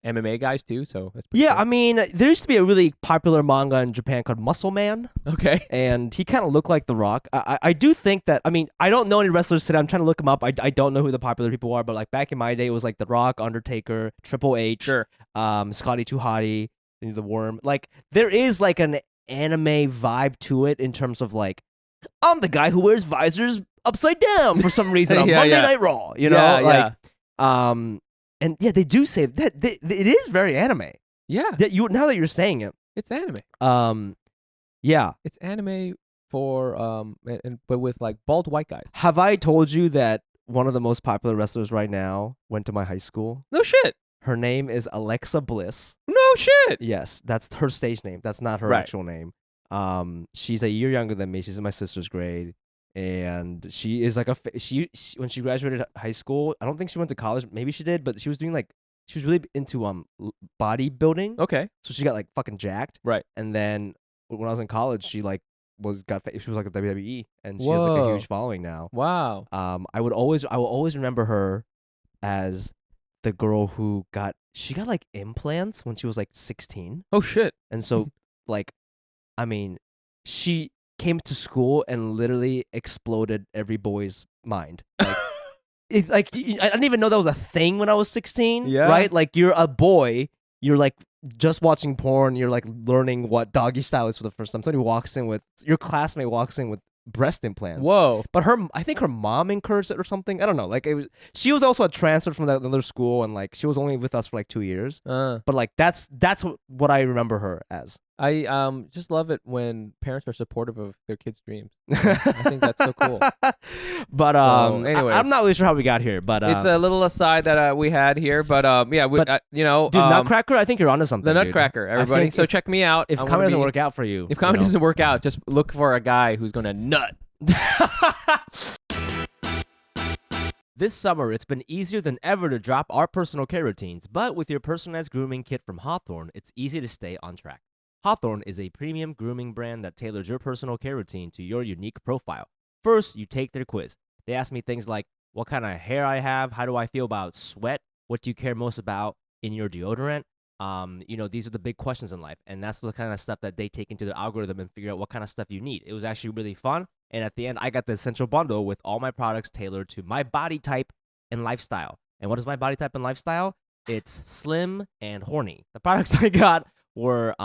MMA guys too. So that's pretty yeah, cool. I mean, there used to be a really popular manga in Japan called Muscle Man, Okay. and he kind of looked like The Rock. I do think that, I mean, I don't know any wrestlers today. I'm trying to look them up. I don't know who the popular people are, but like back in my day, it was like The Rock, Undertaker, Triple H, Sure. Scotty 2 Hotty, the Worm. Like there is like an anime vibe to it in terms of like, I'm the guy who wears visors upside down for some reason on Yeah, Monday yeah. Night Raw. You know, Yeah, like yeah. and yeah, they do say that it is very anime. Yeah. That you now that you're saying it, It's anime. yeah. It's anime for but with like bald white guys. Have I told you that one of the most popular wrestlers right now went to my high school? No shit. Her name is Alexa Bliss. No shit. Yes, that's her stage name. That's not her Right. actual name. She's a year younger than me. She's in my sister's grade, and she is like she when she graduated high school. I don't think she went to college. Maybe she did, but she was doing like she was really into bodybuilding. Okay. So she got like fucking jacked. Right. And then when I was in college, she like she was like a WWE, and she has like a Whoa. huge following now. Wow. I will always remember her as the girl who got like implants when she was like 16. Oh shit. And so like, I mean, she came to school and literally exploded every boy's mind. Like, I didn't even know that was a thing when I was 16. Yeah. Right? Like you're a boy, you're like just watching porn, you're like learning what doggy style is for the first time. Your classmate walks in with breast implants. Whoa. But I think her mom encouraged it or something. I don't know. Like she was also a transfer from that other school, and like she was only with us for like 2 years. But like that's what I remember her as. I just love it when parents are supportive of their kids' dreams. I think that's so cool. But anyways. I'm not really sure how we got here. But It's a little aside that we had here, but yeah, you know, dude, Nutcracker, I think you're onto something. the dude. Nutcracker, everybody. So check me out. If I'm comedy gonna doesn't be- work out for you, if comedy doesn't work out, just look for a guy who's gonna nut. This summer, it's been easier than ever to drop our personal care routines, but with your personalized grooming kit from Hawthorne, it's easy to stay on track. Hawthorne is a premium grooming brand that tailors your personal care routine to your unique profile. First, you take their quiz. They ask me things like, what kind of hair I have, how do I feel about sweat, what do you care most about in your deodorant? These are the big questions in life, and that's the kind of stuff that they take into their algorithm and figure out what kind of stuff you need. It was actually really fun, and at the end, I got the essential bundle with all my products tailored to my body type and lifestyle. And what is my body type and lifestyle? It's slim and horny. The products I got were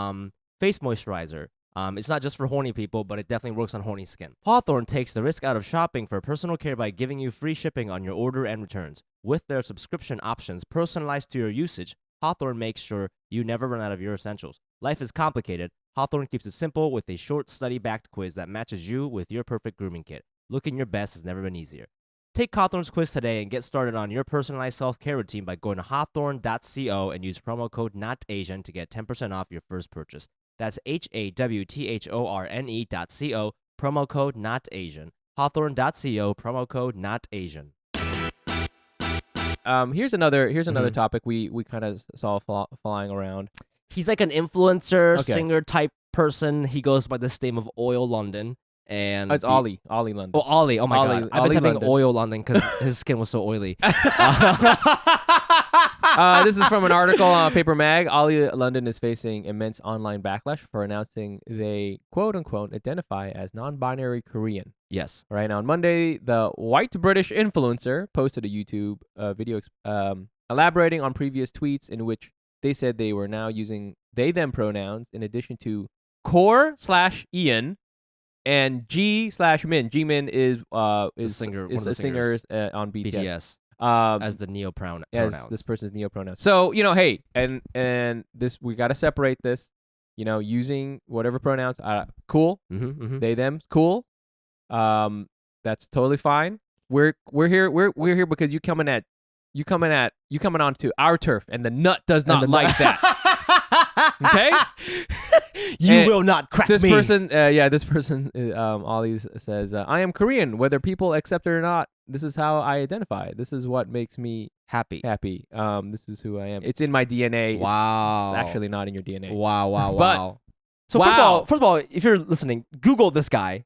face moisturizer. It's not just for horny people, but it definitely works on horny skin. Hawthorne takes the risk out of shopping for personal care by giving you free shipping on your order and returns. With their subscription options personalized to your usage, Hawthorne makes sure you never run out of your essentials. Life is complicated. Hawthorne keeps it simple with a short study-backed quiz that matches you with your perfect grooming kit. Looking your best has never been easier. Take Hawthorne's quiz today and get started on your personalized self-care routine by going to hawthorne.co and use promo code NOTAsian to get 10% off your first purchase. That's HAWTHORNE.co, promo code NOTAsian. Hawthorne.co, promo code NOTAsian. Here's another topic we kind of saw flying around. He's like an influencer, Okay. singer type person. He goes by this name of Oil London. And It's Ollie London. Oh, Ollie. Oh my Ollie- God. I've Ollie been typing London. Oil London because his skin was so oily. This is from an article on Paper Mag. Ollie London is facing immense online backlash for announcing they quote unquote identify as non-binary Korean. Yes. Right now on Monday, the white British influencer posted a YouTube video elaborating on previous tweets in which they said they were now using they/them pronouns in addition to Core/Ian and G/Min. G-Min is singer, one of a the singer on BTS. BTS. As the neo pronouns. As this person's neo pronouns. So hey, and this we got to separate this. Using whatever pronouns. Cool. They/them. Cool. That's totally fine. We're here. We're here because you coming onto our turf, and the nut does not like that. Okay. You And will not crack this me. person, this person, Ollie says, I am Korean, whether people accept it or not. This is how I identify. This is what makes me happy. This is who I am. It's in my DNA. Wow. It's actually not in your DNA. Wow, wow, But- wow. So Wow. first of all, if you're listening, Google this guy.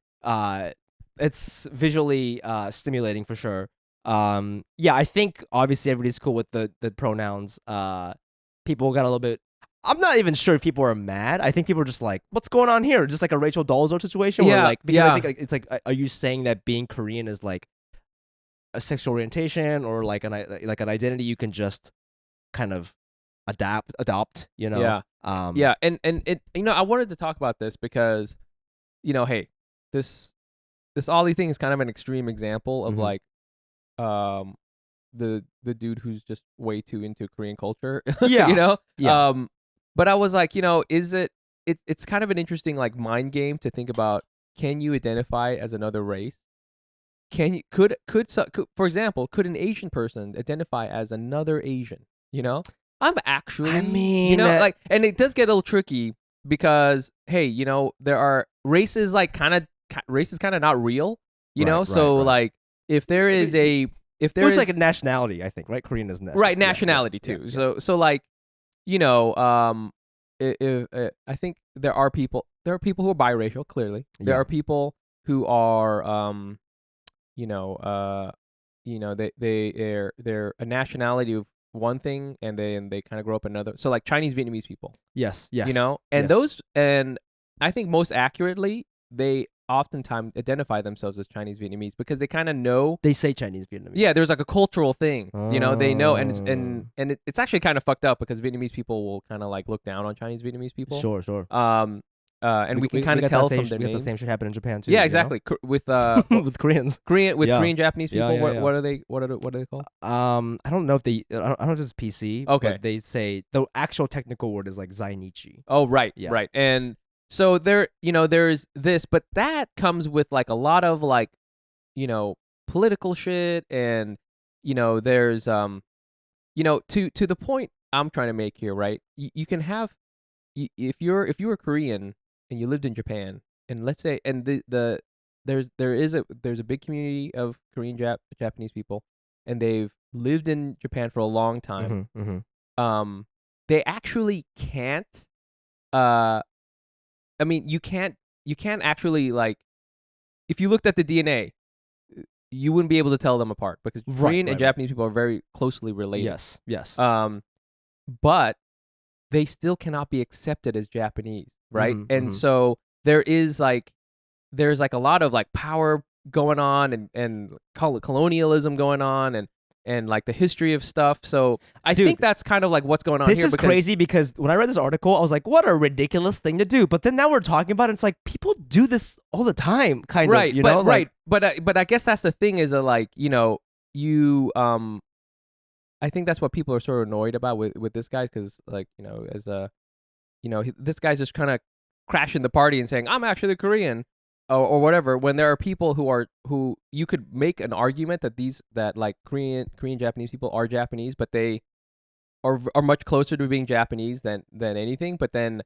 It's visually stimulating for sure. Yeah, I think obviously everybody's cool with the pronouns. People got a little bit. I'm not even sure if people are mad. I think people are just like, what's going on here? Just like a Rachel Dolezal situation. Where Yeah, like, because yeah. I think like, it's like, are you saying that being Korean is like a sexual orientation or like an identity you can just kind of adopt? You know? Yeah. Yeah. And it, I wanted to talk about this because, hey, this Ollie thing is kind of an extreme example of Mhm. like, the dude who's just way too into Korean culture. Yeah. Yeah. But I was like, it's kind of an interesting like mind game to think about. Can you identify as another race? Could for example, could an Asian person identify as another Asian? I'm actually, I mean, like, and it does get a little tricky because, hey, there are races like race is kind of not real, Right, so right. like if there is if there It's is like a nationality, I think, right? Korean is national. right nationality too. So like, I think there are people who are biracial. Clearly, there Yeah. are people who are they're a nationality of one thing and they kind of grow up another. So like Chinese Vietnamese people, Yes. and yes. those, and I think most accurately they oftentimes identify themselves as Chinese Vietnamese because they kind of know. They say Chinese Vietnamese. Yeah, there's like a cultural thing, they know, and Oh. it's actually kind of fucked up because Vietnamese people will kind of like look down on Chinese Vietnamese people. Sure. And we can kind of tell from their we got names. the same shit happen in Japan too. Yeah, you know? exactly. With with Koreans. Yeah. Korean Japanese Yeah, people. yeah, What yeah. are they? What are they called? I don't know if they. I don't know if it's PC. Okay. But they say the actual technical word is like Zainichi. Oh, right, Yeah. right. And so there's this, but that comes with like a lot of like, political shit, and there's to the point I'm trying to make here, right? You can have, if you were Korean and you lived in Japan, and let's say, and there's a big community of Korean Japanese people, and they've lived in Japan for a long time. Mm-hmm. They actually can't. I mean, you can't actually, like, if you looked at the DNA, you wouldn't be able to tell them apart because Korean and Japanese people are very closely related. Yes. But they still cannot be accepted as Japanese, right? Mhm, And mhm. so there's like a lot of like power going on and colonialism going on and like the history of stuff. So I Dude, think that's kind of like what's going on This here. is because crazy because when I read this article, I was like, what a ridiculous thing to do. But then now we're talking about it, it's like people do this all the time, kind right, of, you but know? right, but I guess that's the thing is that, like, you I think that's what people are sort of annoyed about with this guy, because like, as a this guy's just kind of crashing the party and saying I'm actually Korean or whatever, when there are people who you could make an argument that like Korean Japanese people are Japanese, but they are much closer to being Japanese than anything, but then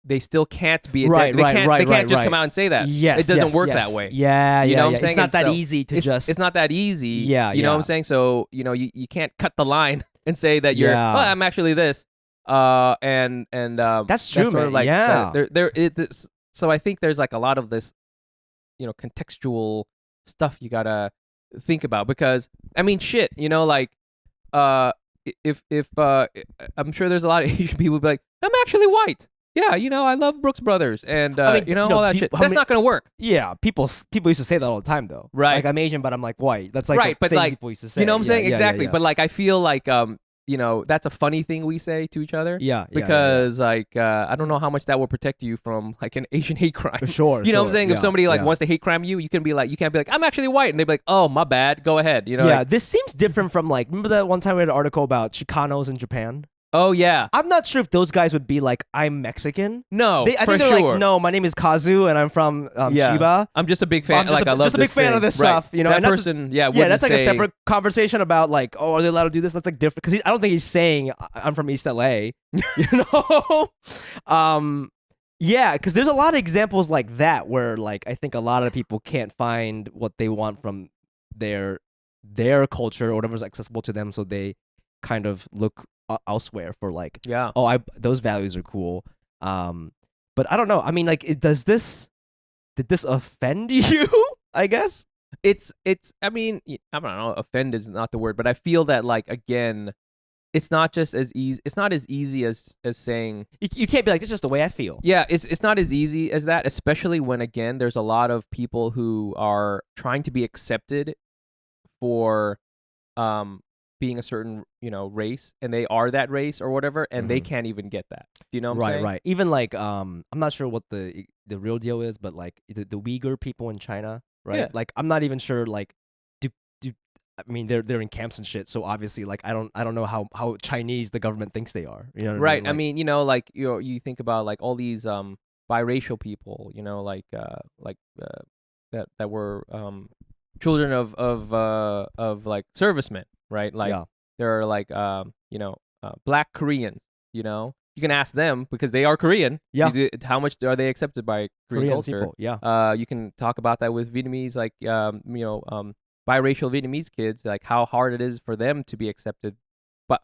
they still can't be Right, they can't right, just right. come out and say that. Yes, it doesn't yes, work yes. that way. Yeah, You know yeah, what I'm yeah. saying? It's not And that so easy to it's not that easy. Yeah, you know what yeah. I'm saying? So you can't cut the line and say that you're Yeah. I'm actually this. And That's true, sort of man. like Yeah. so I think there's like a lot of this contextual stuff you gotta think about, because I mean, shit, like if I'm sure there's a lot of Asian people who be like, I'm actually white. Yeah, I love Brooks Brothers and I mean, all that shit. how That's many- not gonna work. Yeah, people used to say that all the time, though. Right. Like, I'm Asian, but I'm like white. That's like Right, a but thing like, people used to say. You know what I'm saying? Yeah, yeah, Exactly. yeah. But like, I feel like that's a funny thing we say to each other. Yeah, Because like I don't know how much that will protect you from like an Asian hate crime. Sure. You know what I'm sure, saying? yeah, If somebody like yeah. wants to hate crime you can't be like I'm actually white, and they'd be like, oh, my bad, go ahead. Yeah, like, this seems different from like, remember that one time we had an article about Chicanos in Japan? oh yeah, I'm not sure if those guys would be like, I'm Mexican. no, I for think they're sure. like, no, my name is Kazu and I'm from Yeah. Chiba. I'm just a big fan. I'm just like a- I love just a big this fan thing. of this Right. stuff, you know, That and that's- person, Yeah, wouldn't that's like a say- separate conversation about like, oh, are they allowed to do this? That's like different, because I don't think he's saying I'm from East LA, you know. Yeah, because there's a lot of examples like that where like I think a lot of people can't find what they want from their culture or whatever's accessible to them, so they kind of look elsewhere for like, Yeah. oh, those values are cool. But I don't know. I mean, like, did this offend you? I guess It's I mean, I don't know, offend is not the word, but I feel that like again, it's not just as easy. It's not as easy as saying. you can't be like, this is just the way I feel. Yeah, it's not as easy as that, especially when again there's a lot of people who are trying to be accepted for being a certain, race, and they are that race or whatever, and they can't even get that. Do you know what I'm saying? Right. Even like I'm not sure what the real deal is, but like the Uyghur people in China, right? Yeah. Like I'm not even sure like do I mean they're in camps and shit, so obviously like I don't know how Chinese the government thinks they are. You know what Right. I mean? Like, like you think about like all these biracial people, that were children of like servicemen, right? Like yeah. there are like black Koreans, You can ask them because they are Korean. Yeah. How much are they accepted by Korean culture? people, yeah. You can talk about that with Vietnamese, like biracial Vietnamese kids, like how hard it is for them to be accepted by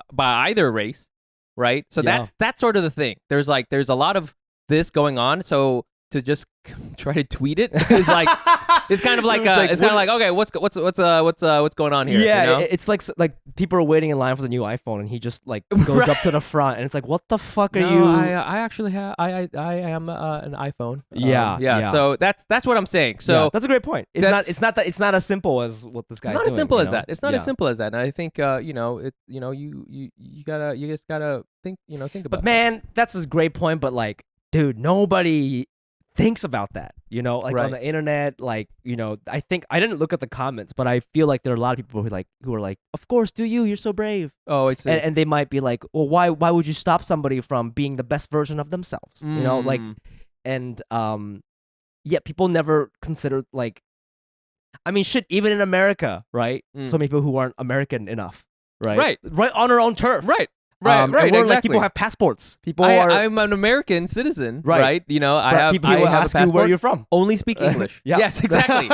either race, right? So Yeah. that's sort of the thing. There's a lot of this going on. So to just try to tweet it is like it's kind of like okay, what's going on here? Yeah, it's like people are waiting in line for the new iPhone, and he just like goes up to the front, and it's like, what the fuck are you? I actually have I am an iPhone. Yeah. So that's what I'm saying. So yeah, that's a great point. It's not as simple as what this guy's it's not doing, as simple you as know? that. It's not as Yeah. simple as that. And I think you just gotta think about. But man, that's a great point. But like, dude, nobody thinks about that. Like Right. on the internet, like I think I didn't look at the comments, but I feel like there are a lot of people who are like, of course, do you? You're so brave. Oh, it's And they might be like, well, why would you stop somebody from being the best version of themselves? Like, and yet people never consider like, I mean, shit, even in America, right? So many people who aren't American enough, right on our own turf, right. and we're, Exactly. like, people have passports. People I'm an American citizen, right? People I will have ask a you where passport. you're from. Only speak English. Yeah. Yes, exactly.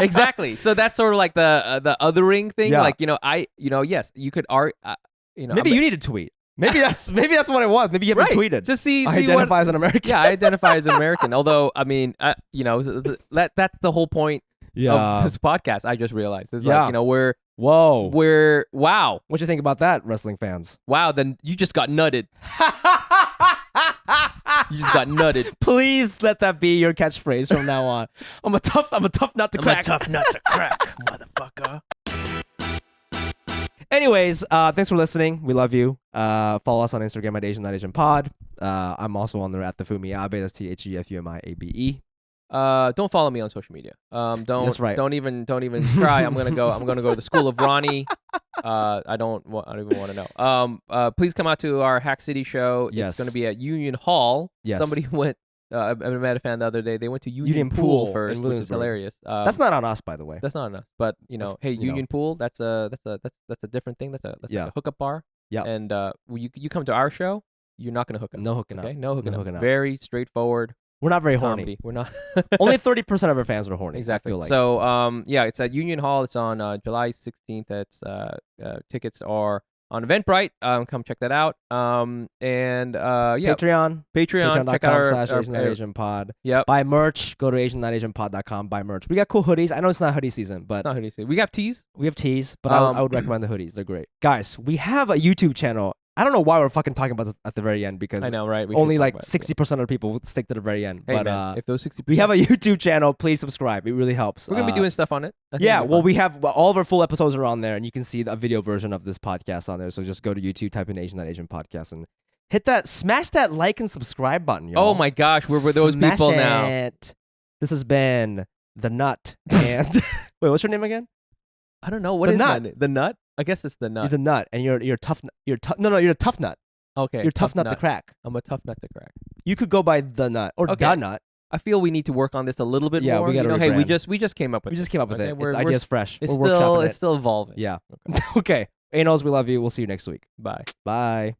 Exactly. So that's sort of like the othering thing. Yeah. Like yes, you could Maybe you need to tweet. Maybe that's what it was. Maybe you haven't tweeted. Just see I identify as an American. Yeah, I identify as an American. Although I mean, that's the whole point of this podcast. I just realized it's like we're wow. What you think about that, wrestling fans? Wow, then you just got nutted. You just got nutted. Please let that be your catchphrase from now on. I'm a tough nut to crack. I'm a tough nut to crack, motherfucker. Anyways, thanks for listening. We love you. Follow us on Instagram at Asian.AsianPod. I'm also on there at the Fumi Abe. That's TheFumiABE. Don't follow me on social media. That's right. Don't even try. I'm gonna go to the school of Ronnie. I don't even want to know. Please come out to our Hack City show. Yes. It's gonna be at Union Hall. Yes. Somebody went. I met a fan the other day. They went to Union Pool first, in which is Williamsburg. hilarious. That's not on us, by the way. That's not enough. But hey, Union Pool. That's a different thing. That's like a hookup bar. Yeah. And you come to our show, you're not gonna hook up. No hooking Okay, up. no hooking No up. hooking up. Very straightforward. We're not very Comedy. horny. We're not. Only 30% of our fans are horny. Exactly. I feel like. So it's at Union Hall. It's on July 16th. It's tickets are on Eventbrite. Come check that out. Patreon. Check out our Asian.AsianPod. Yep. Buy merch. Go to Asian.AsianPod.com. Buy merch. We got cool hoodies. I know it's not hoodie season, but It's not hoodie season. We have tees. we have tees. But I would recommend the hoodies. They're great. Guys, we have a YouTube channel. I don't know why we're fucking talking about this at the very end because I know, right? We only should like talk about it. 60% of the people would stick to the very end. Hey, but man, if those 60%, we have a YouTube channel. Please subscribe. It really helps. We're gonna be doing stuff on it. I think Yeah, it'll be well, fun. we have all of our full episodes are on there, and you can see the video version of this podcast on there. So just go to YouTube, type in Asian Podcast, and smash that like and subscribe button, y'all. Oh my gosh, we're those Smash people now. it. This has been the Nut, and wait, what's your name again? I don't know what The is Nut. my name? The Nut. I guess it's the Nut. You're the Nut, and you're tough. You're a tough nut. Okay. You're tough nut to crack. I'm a tough nut to crack. You could go by the Nut or Okay. the Nut. I feel we need to work on this a little bit Yeah, more. we gotta Hey, we rebrand. just came up with We just came up with Okay, it. we're- It's we're ideas s- fresh. It's We're workshopping still it. evolving. Yeah. Okay. Okay. Anos, we love you. We'll see you next week. Bye. Bye.